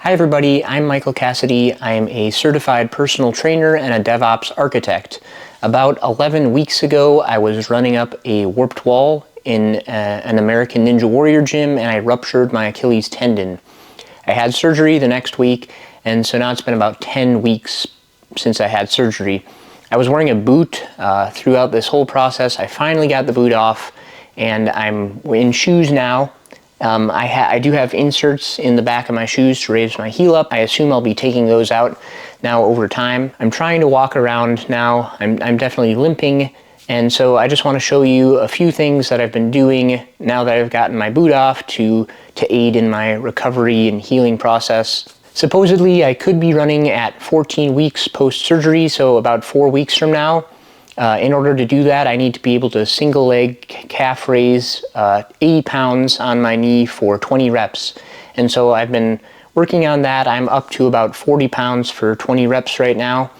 Hi everybody, I'm Michael Cassidy. I am a certified personal trainer and a DevOps architect. About 11 weeks ago, I was running up a warped wall in an American Ninja Warrior gym and I ruptured my Achilles tendon. I had surgery the next week, and so now it's been about 10 weeks since I had surgery. I was wearing a boot throughout this whole process. I finally got the boot off and I'm in shoes now. I do have inserts in the back of my shoes to raise my heel up. I assume I'll be taking those out now over time. I'm trying to walk around now. I'm definitely limping, and so I just want to show you a few things that I've been doing now that I've gotten my boot off to aid in my recovery and healing process. Supposedly I could be running at 14 weeks post-surgery, so about 4 weeks from now. In order to do that, I need to be able to single leg calf raise 80 pounds on my knee for 20 reps. And so I've been working on that. I'm up to about 40 pounds for 20 reps right now.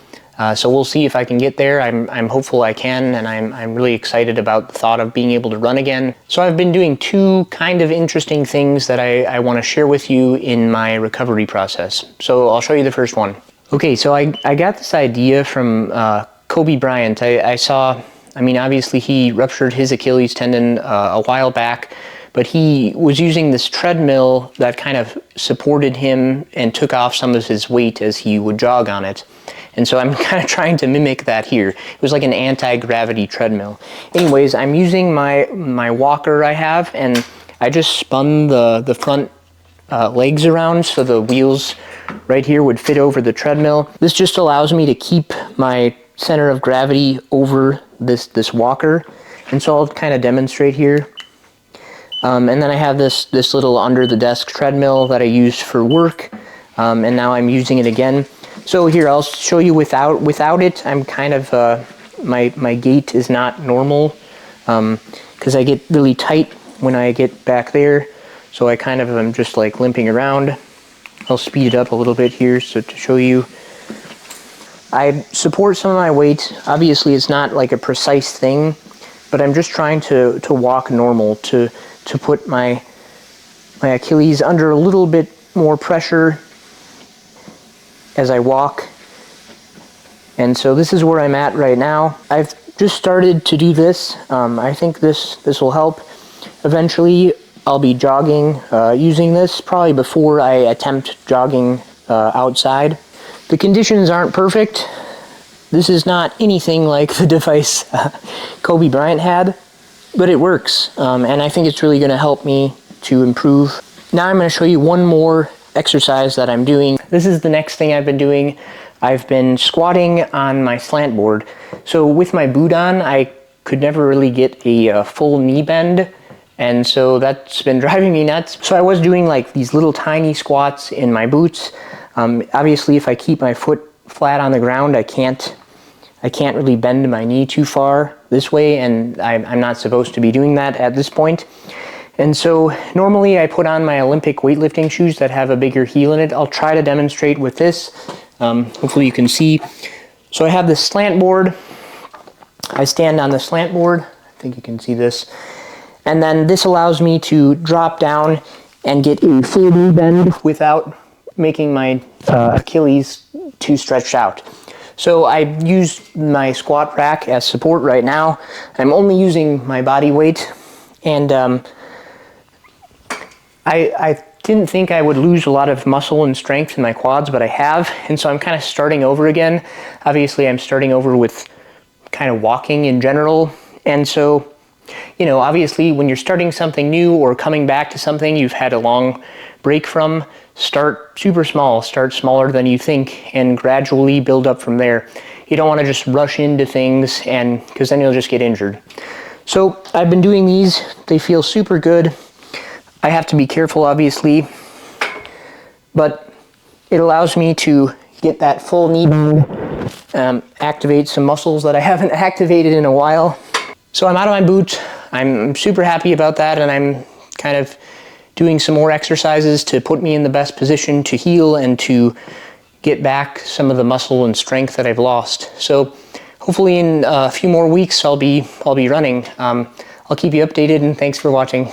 So we'll see if I can get there. I'm hopeful I can, and I'm really excited about the thought of being able to run again. So I've been doing two kind of interesting things that I want to share with you in my recovery process. So I'll show you the first one. Okay, so I got this idea from Kobe Bryant. I saw, obviously he ruptured his Achilles tendon a while back, but he was using this treadmill that kind of supported him and took off some of his weight as he would jog on it. And so I'm kind of trying to mimic that here. It was like an anti-gravity treadmill. Anyways, I'm using my walker I have, and I just spun the front legs around so the wheels right here would fit over the treadmill. This just allows me to keep my center of gravity over this walker, and so I'll kind of demonstrate here. And then I have this little under the desk treadmill that I use for work, and now I'm using it again. So here, I'll show you without it. I'm kind of my gait is not normal because I get really tight when I get back there, so I kind of am just like limping around. I'll speed it up a little bit here so to show you. I support some of my weight. Obviously it's not like a precise thing, but I'm just trying to walk normal, to put my Achilles under a little bit more pressure as I walk. And so this is where I'm at right now. I've just started to do this. I think this will help. Eventually I'll be jogging using this, probably before I attempt jogging outside. The conditions aren't perfect. This is not anything like the device Kobe Bryant had, but it works, and I think it's really going to help me to improve. Now I'm going to show you one more exercise that I'm doing. This is the next thing I've been doing. I've been squatting on my slant board. So with my boot on, I could never really get a full knee bend, and so that's been driving me nuts. So I was doing like these little tiny squats in my boots. Obviously, if I keep my foot flat on the ground, I can't really bend my knee too far this way, and I'm not supposed to be doing that at this point. And so normally I put on my Olympic weightlifting shoes that have a bigger heel in it. I'll try to demonstrate with this. Hopefully you can see. So I have this slant board. I stand on the slant board. I think you can see this. And then this allows me to drop down and get a full knee bend without making my Achilles too stretched out. So I use my squat rack as support right now. I'm only using my body weight, and I didn't think I would lose a lot of muscle and strength in my quads, but I have, and so I'm kind of starting over again. Obviously I'm starting over with kind of walking in general, and so obviously when you're starting something new or coming back to something you've had a long break from, start super small, start smaller than you think, and gradually build up from there. You don't want to just rush into things, because then you'll just get injured. So I've been doing these. They feel super good. I have to be careful, obviously, but it allows me to get that full knee bend, activate some muscles that I haven't activated in a while. So I'm out of my boot. I'm super happy about that, and I'm kind of doing some more exercises to put me in the best position to heal and to get back some of the muscle and strength that I've lost. So hopefully in a few more weeks I'll be running. I'll keep you updated, and thanks for watching.